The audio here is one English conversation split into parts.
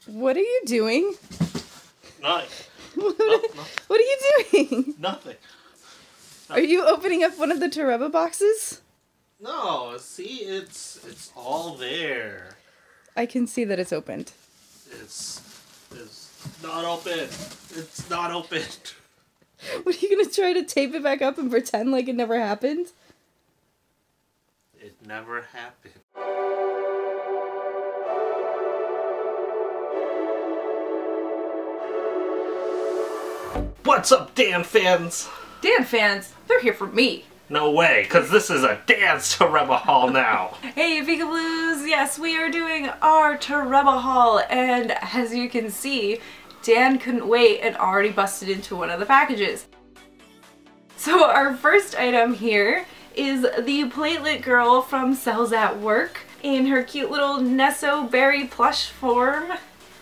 What are you doing? Nothing. What are you doing? Nothing. Are you opening up one of the Toreba boxes? No, see, it's all there. I can see that it's opened. It's not open. It's not open. What, are you gonna try to tape it back up and pretend like it never happened? It never happened. What's up, Dan fans? Dan fans, they're here for me. No way, because this is a Dan's Toreba haul now. Hey, Peekabloos! Yes, we are doing our Toreba haul, and as you can see, Dan couldn't wait and already busted into one of the packages. So our first item here is the Platelet girl from Cells at Work in her cute little Nesso Berry plush form.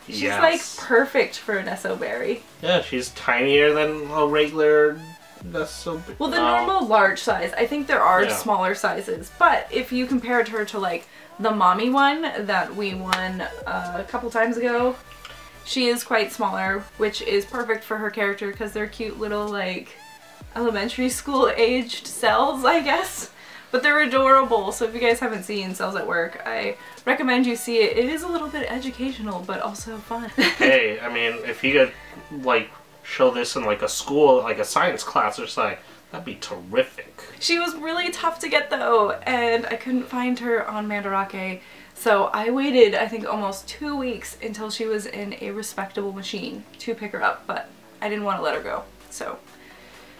She's like perfect for a Nesso Berry. Yeah, she's tinier than a regular Nesso Berry. Well, the normal large size. I think there are smaller sizes, but if you compared her to like the mommy one that we won a couple times ago, she is quite smaller, which is perfect for her character because they're cute little like elementary school aged cells, I guess. But they're adorable, so if you guys haven't seen Cells at Work, I recommend you see it. It is a little bit educational, but also fun. Hey, I mean, if you could, like, show this in, like, a school, like a science class or something, that'd be terrific. She was really tough to get, though, and I couldn't find her on Mandarake, so I waited, I think, almost 2 weeks until she was in a respectable machine to pick her up, but I didn't want to let her go, so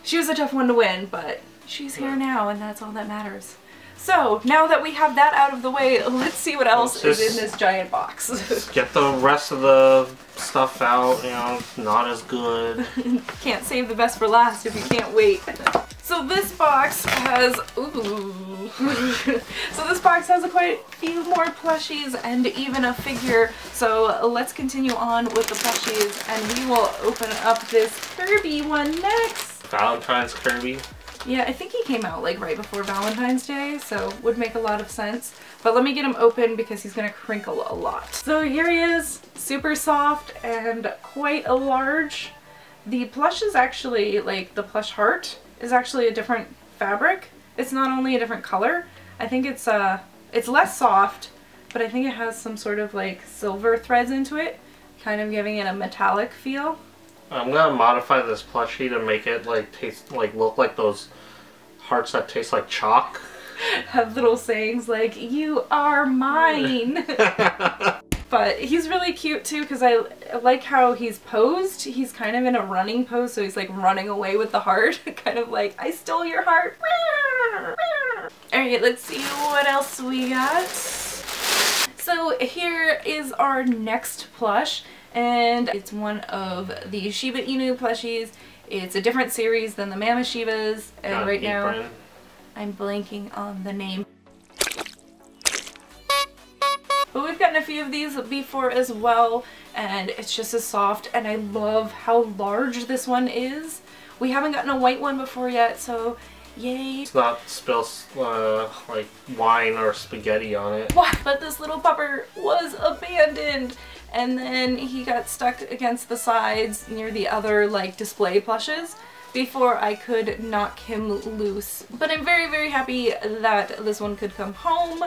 she was a tough one to win, but she's here now, and that's all that matters. So, now that we have that out of the way, let's see what else is in this giant box. Get the rest of the stuff out, you know, not as good. Can't save the best for last if you can't wait. So this box has, ooh. So this box has quite a few more plushies and even a figure. So let's continue on with the plushies, and we will open up this Kirby one next. Valentine's Kirby. Yeah, I think he came out like right before Valentine's Day, so would make a lot of sense. But let me get him open because he's gonna crinkle a lot. So here he is, super soft and quite a large. The plush is actually, like the plush heart is actually a different fabric. It's not only a different color, I think it's less soft, but I think it has some sort of like silver threads into it, kind of giving it a metallic feel. I'm gonna modify this plushie to make it like look like those hearts that taste like chalk. Have little sayings like, "You are mine." But he's really cute too because I like how he's posed. He's kind of in a running pose, so he's like running away with the heart. Kind of like, I stole your heart. Alright, let's see what else we got. So here is our next plush. And it's one of the Shiba Inu plushies. It's a different series than the Mama Shibas, and right now I'm blanking on the name. But we've gotten a few of these before as well, and it's just as soft, and I love how large this one is. We haven't gotten a white one before yet, so yay. It's not spills like wine or spaghetti on it. What? But this little pupper was abandoned. And then he got stuck against the sides near the other like display plushes before I could knock him loose. But I'm very, very happy that this one could come home.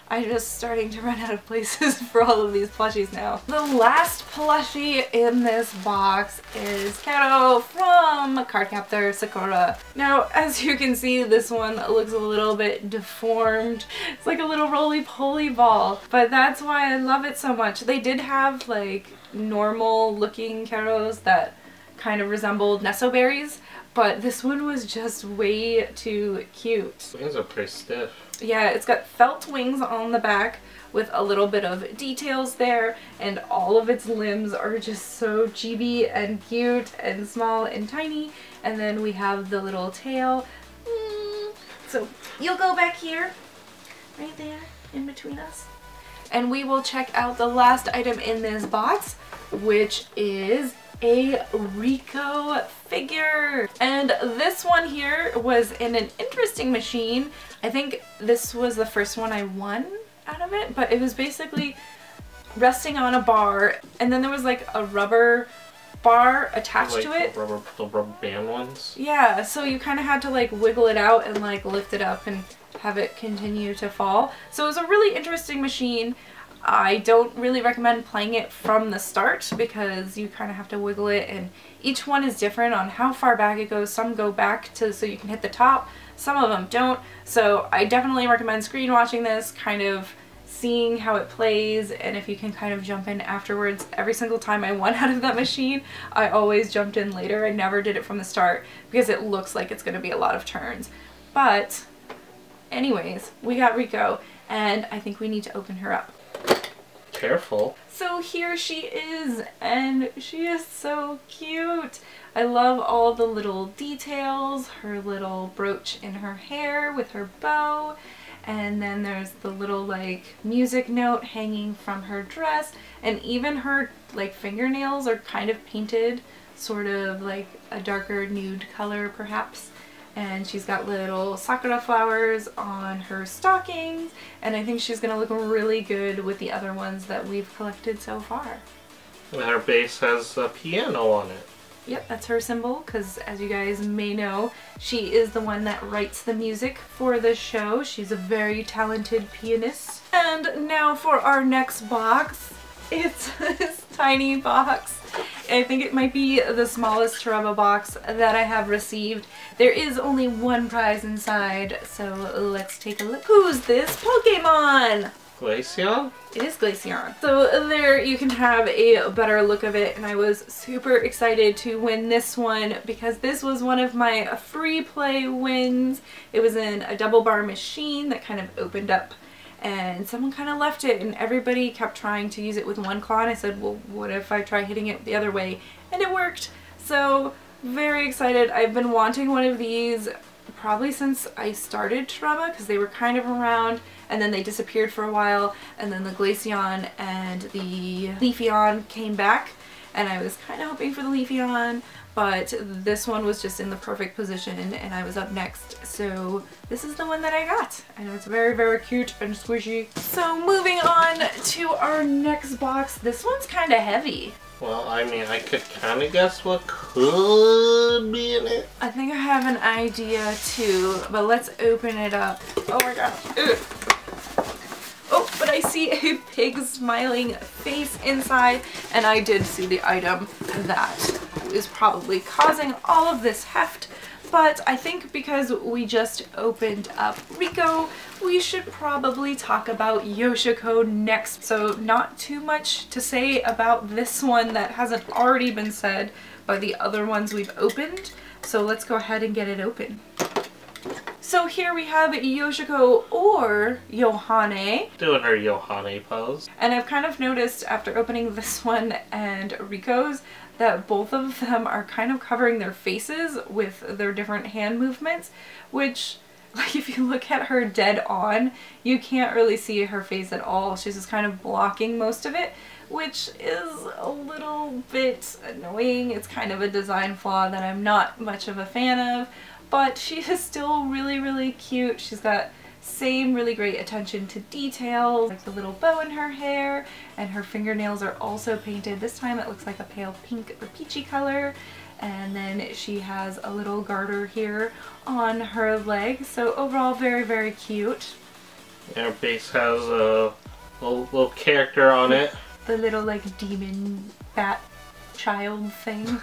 I'm just starting to run out of places for all of these plushies now. The last plushie in this box is Kero from Cardcaptor Sakura. Now, as you can see, this one looks a little bit deformed. It's like a little roly-poly ball, but that's why I love it so much. They did have like normal looking Keros that kind of resembled Nesso berries, but this one was just way too cute. Wings are pretty stiff. Yeah, it's got felt wings on the back with a little bit of details there, and all of its limbs are just so chibi and cute and small and tiny. And then we have the little tail. So you'll go back here, right there in between us. And we will check out the last item in this box, which is a Riko figure. And this one here was in an interesting machine. I think this was the first one I won out of it, but it was basically resting on a bar, and then there was like a rubber bar attached to it. The rubber band ones? Yeah, so you kind of had to like wiggle it out and like lift it up and have it continue to fall. So it was a really interesting machine. I don't really recommend playing it from the start because you kind of have to wiggle it, and each one is different on how far back it goes. Some go back to so you can hit the top, some of them don't. So I definitely recommend screen watching this, kind of seeing how it plays, and if you can kind of jump in afterwards. Every single time I won out of that machine, I always jumped in later. I never did it from the start because it looks like it's going to be a lot of turns. But anyways, we got Riko, and I think we need to open her up. Careful. So here she is, and she is so cute. I love all the little details, her little brooch in her hair with her bow, and then there's the little like music note hanging from her dress, and even her like fingernails are kind of painted sort of like a darker nude color perhaps. And she's got little sakura flowers on her stockings, and I think she's gonna look really good with the other ones that we've collected so far. And her base has a piano on it. Yep, that's her symbol, because as you guys may know, she is the one that writes the music for the show. She's a very talented pianist. And now for our next box. It's this tiny box. I think it might be the smallest Toreba box that I have received. There is only one prize inside, so let's take a look. Who's this Pokemon? Glaceon? It is Glaceon. So there you can have a better look of it, and I was super excited to win this one because this was one of my free play wins. It was in a double bar machine that kind of opened up, and someone kind of left it, and everybody kept trying to use it with one claw, and I said, well, what if I try hitting it the other way? And it worked. So very excited. I've been wanting one of these probably since I started Toreba because they were kind of around, and then they disappeared for a while, and then the Glaceon and the Leafeon came back, and I was kind of hoping for the Leafeon, but this one was just in the perfect position, and I was up next, so this is the one that I got. I know it's very, very cute and squishy. So moving on to our next box. This one's kind of heavy. Well, I mean, I could kind of guess what could be in it. I think I have an idea too, but let's open it up. Oh my god. Ugh. Oh, but I see a pig smiling face inside, and I did see the item that is probably causing all of this heft. But I think because we just opened up Riko, we should probably talk about Yoshiko next. So not too much to say about this one that hasn't already been said by the other ones we've opened. So let's go ahead and get it open. So here we have Yoshiko, or Yohane. Doing her Yohane pose. And I've kind of noticed after opening this one and Riko's that both of them are kind of covering their faces with their different hand movements, which, like, if you look at her dead on, you can't really see her face at all. She's just kind of blocking most of it, which is a little bit annoying. It's kind of a design flaw that I'm not much of a fan of, but she is still really, really cute. She's got same really great attention to detail, like the little bow in her hair, and her fingernails are also painted. This time it looks like a pale pink or peachy color, and then she has a little garter here on her leg. So overall very, very cute. And her base has a little character on it. The little like demon bat child thing.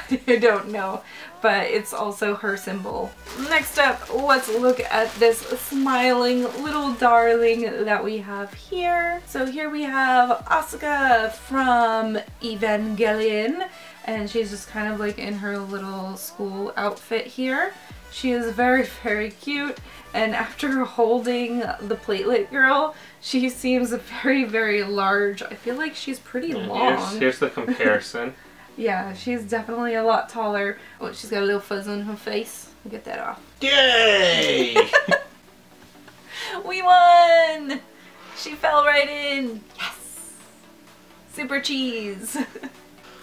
I don't know, but it's also her symbol. Next up, let's look at this smiling little darling that we have here. So here we have Asuka from Evangelion, and she's just kind of like in her little school outfit here. She is very, very cute, and after holding the Platelet girl, she seems very, very large. I feel like she's pretty long. Here's the comparison. Yeah, she's definitely a lot taller. Oh, she's got a little fuzz on her face. Get that off. Yay! We won! She fell right in. Yes! Super cheese.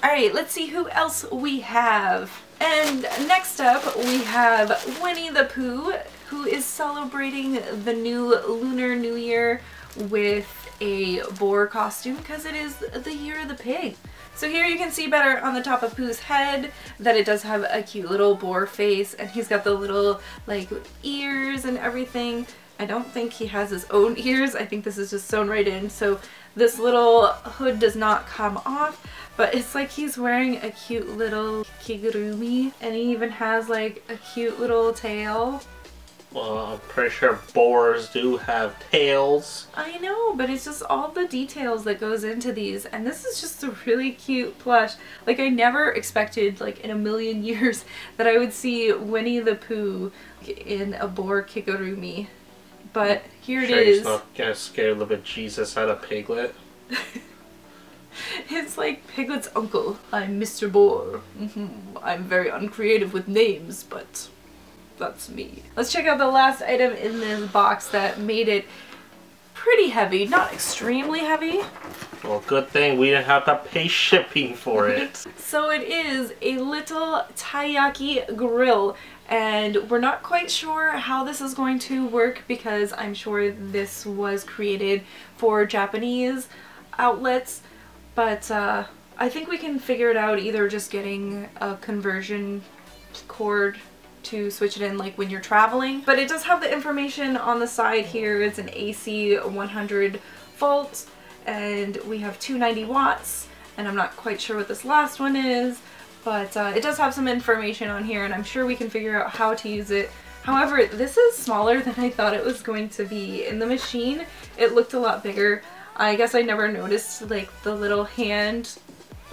Alright, let's see who else we have. And next up we have Winnie the Pooh, who is celebrating the new Lunar New Year with a boar costume because it is the year of the pig. So here you can see better on the top of Pooh's head that it does have a cute little boar face, and he's got the little like ears and everything. I don't think he has his own ears. I think this is just sewn right in. So this little hood does not come off, but it's like he's wearing a cute little kigurumi, and he even has like a cute little tail. Well, I'm pretty sure boars do have tails. I know, but it's just all the details that goes into these, and this is just a really cute plush. Like, I never expected, like, in a million years that I would see Winnie the Pooh in a boar kigurumi. But here it is. He's not gonna scare the bejesus out of Piglet. It's like Piglet's uncle. I'm Mr. Boar. I'm very uncreative with names, but that's me. Let's check out the last item in this box that made it pretty heavy. Not extremely heavy. Well, good thing we didn't have to pay shipping for it. So it is a little Taiyaki grill, and we're not quite sure how this is going to work because I'm sure this was created for Japanese outlets, but I think we can figure it out either just getting a conversion cord to switch it in like when you're traveling. But it does have the information on the side here. It's an AC 100 volts, and we have 290 watts, and I'm not quite sure what this last one is, but it does have some information on here, and I'm sure we can figure out how to use it. However, this is smaller than I thought it was going to be. In the machine, it looked a lot bigger. I guess I never noticed like the little hand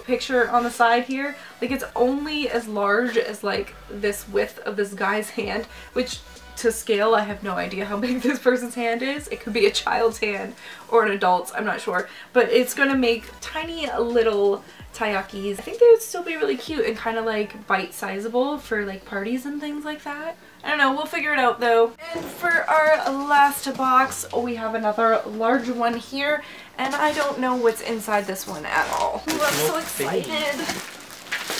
picture on the side here. Like, it's only as large as like this width of this guy's hand, which to scale I have no idea how big this person's hand is. It could be a child's hand or an adult's, I'm not sure, but it's gonna make tiny little taiyakis. I think they would still be really cute and kind of like bite-sizable for like parties and things like that. I don't know, we'll figure it out though. And for our last box, we have another large one here, and I don't know what's inside this one at all. Ooh, I'm so excited.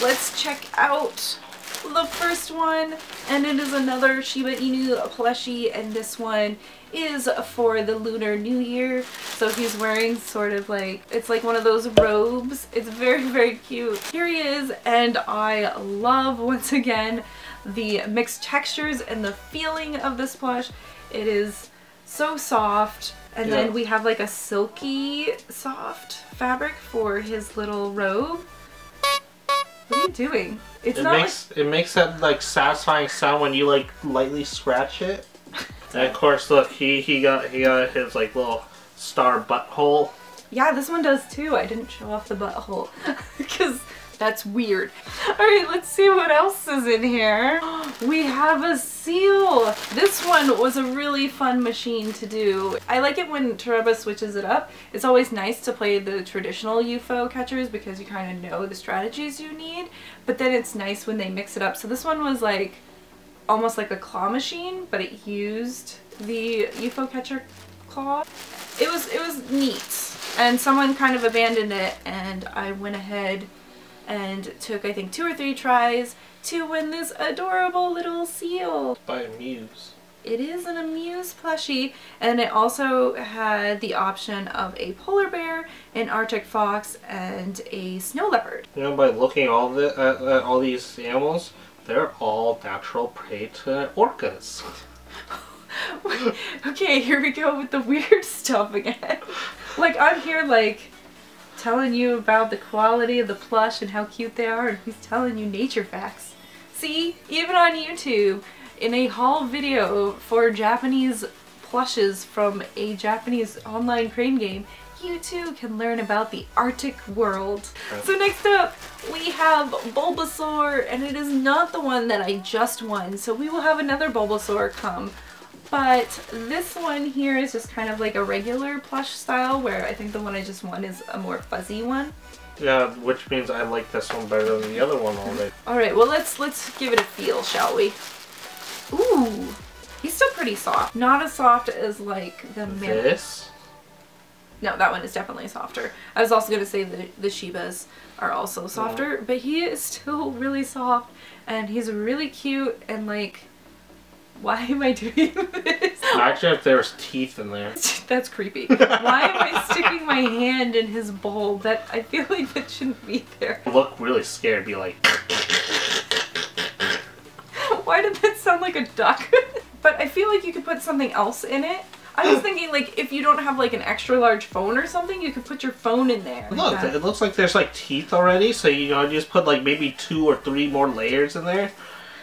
Let's check out the first one, and it is another Shiba Inu plushie, and this one is for the Lunar New Year. So he's wearing sort of like, it's like one of those robes. It's very, very cute. Here he is, and I love, once again, the mixed textures and the feeling of this plush. It is so soft, and then we have like a silky soft fabric for his little robe. What are you doing? It makes that like satisfying sound when you like lightly scratch it. And of course, look, he got his like little star butthole. Yeah, this one does too. I didn't show off the butthole because that's weird. Alright, let's see what else is in here. We have a seal. This one was a really fun machine to do. I like it when Toreba switches it up. It's always nice to play the traditional UFO catchers because you kind of know the strategies you need, but then it's nice when they mix it up. So this one was like almost like a claw machine, but it used the UFO catcher claw. It was neat, and someone kind of abandoned it, and I went ahead and took, I think, 2 or 3 tries to win this adorable little seal. By a Muse. It is an Amuse plushie, and it also had the option of a polar bear, an Arctic fox, and a snow leopard. You know, by looking at all these animals, they're all natural prey to orcas. Okay, here we go with the weird stuff again. Like, I'm here like telling you about the quality of the plush and how cute they are, and he's telling you nature facts. See, even on YouTube, in a haul video for Japanese plushes from a Japanese online crane game, you too can learn about the Arctic world. So next up, we have Bulbasaur, and it is not the one that I just won, so we will have another Bulbasaur come. But this one here is just kind of like a regular plush style, where I think the one I just won is a more fuzzy one. Yeah, which means I like this one better than the other one already. Alright, well let's give it a feel, shall we? Ooh, he's still pretty soft. Not as soft as like the This? No, that one is definitely softer. I was also going to say the Shibas are also softer, but he is still really soft, and he's really cute, and like, Why am I doing this? Imagine if there was teeth in there. That's creepy. Why am I sticking my hand in his bowl? That I feel like that shouldn't be there. Look really scared, be like... Why did that sound like a duck? But I feel like you could put something else in it. I was thinking, like, if you don't have, like, an extra large phone or something, you could put your phone in there. Look, it looks like there's, like, teeth already, so, you know, just put, like, maybe 2 or 3 more layers in there.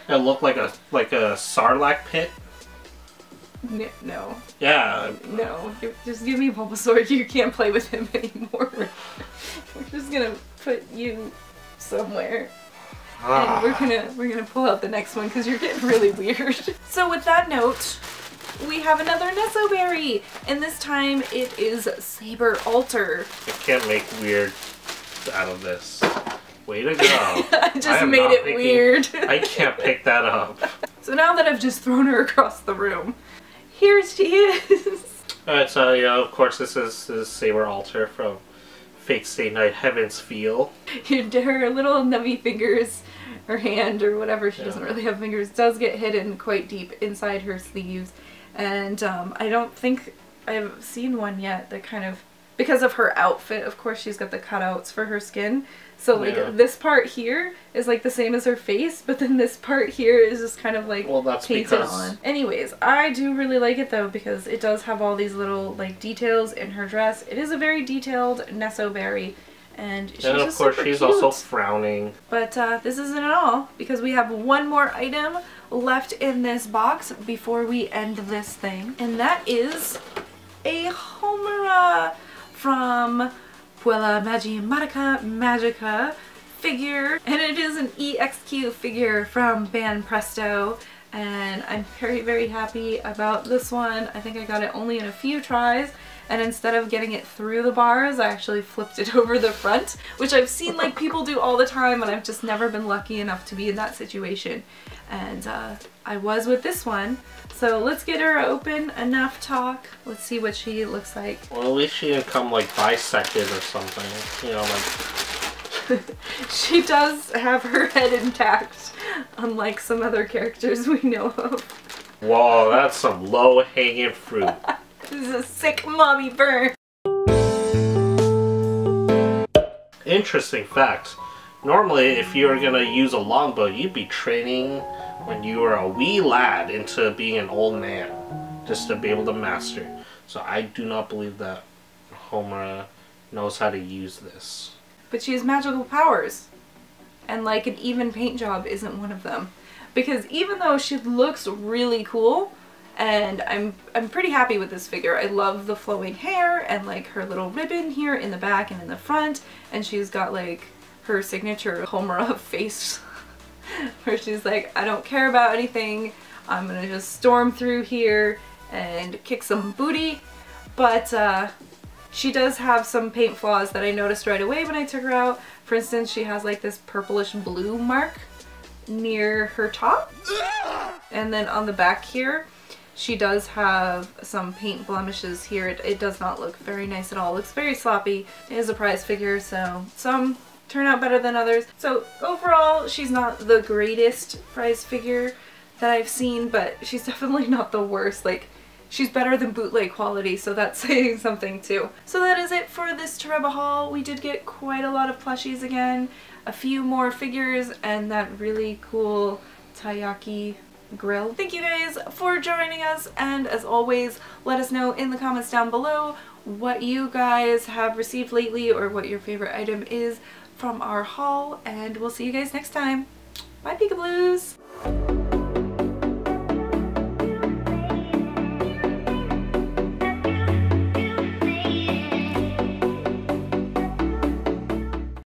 It'll look like a Sarlacc pit. No. Yeah. No. Just give me Bulbasaur. You can't play with him anymore. We're just gonna put you somewhere. And we're gonna pull out the next one because you're getting really weird. So with that note, we have another Nesoberry, and this time it is Saber Alter. I can't make weird out of this. Way to go. I just made it weird. I can't pick that up. So now that I've just thrown her across the room, here she is. Alright, so, you know, of course this is Saber Alter from Fate Stay Night Heaven's Feel. Her little nubby fingers, her hand or whatever, she doesn't really have fingers, does get hidden quite deep inside her sleeves. And I don't think I've seen one yet that kind of, because of her outfit, of course she's got the cutouts for her skin. So like this part here is like the same as her face, but then this part here is just kind of like painted on. Anyways, I do really like it though because it does have all these little like details in her dress. It is a very detailed Nesoberry, and she's and of course she's also frowning. But this isn't at all because we have one more item left in this box before we end this thing, and that is a Homura from Puella Magica figure, and it is an EXQ figure from Band Presto, and I'm very, very happy about this one. I think I got it only in a few tries, and instead of getting it through the bars, I actually flipped it over the front, which I've seen like people do all the time, and I've just never been lucky enough to be in that situation. And I was with this one. So let's get her open, enough talk. Let's see what she looks like. Well, at least she didn't come like bisected or something. You know, like... She does have her head intact, unlike some other characters we know of. Whoa, that's some low-hanging fruit. This is a sick mommy burn. Interesting fact. Normally, if you were gonna use a longbow, you'd be training when you were a wee lad into being an old man, just to be able to master. So I do not believe that Homura knows how to use this. But she has magical powers, and like an even paint job isn't one of them. Because even though she looks really cool, and I'm pretty happy with this figure. I love the flowing hair and like her little ribbon here in the back and in the front, and she's got like her signature Homura face where she's like, I don't care about anything, I'm gonna just storm through here and kick some booty. But she does have some paint flaws that I noticed right away when I took her out. For instance, she has like this purplish blue mark near her top, and then on the back here she does have some paint blemishes here. It does not look very nice at all. It looks very sloppy. It is a prize figure, so some turn out better than others. So overall, she's not the greatest prize figure that I've seen, but she's definitely not the worst. Like, she's better than bootleg quality, so that's saying something too. So that is it for this Toreba haul. We did get quite a lot of plushies again, a few more figures, and that really cool Taiyaki grill. Thank you guys for joining us, and as always, let us know in the comments down below what you guys have received lately or what your favorite item is from our haul, and we'll see you guys next time. Bye, Peekabloos!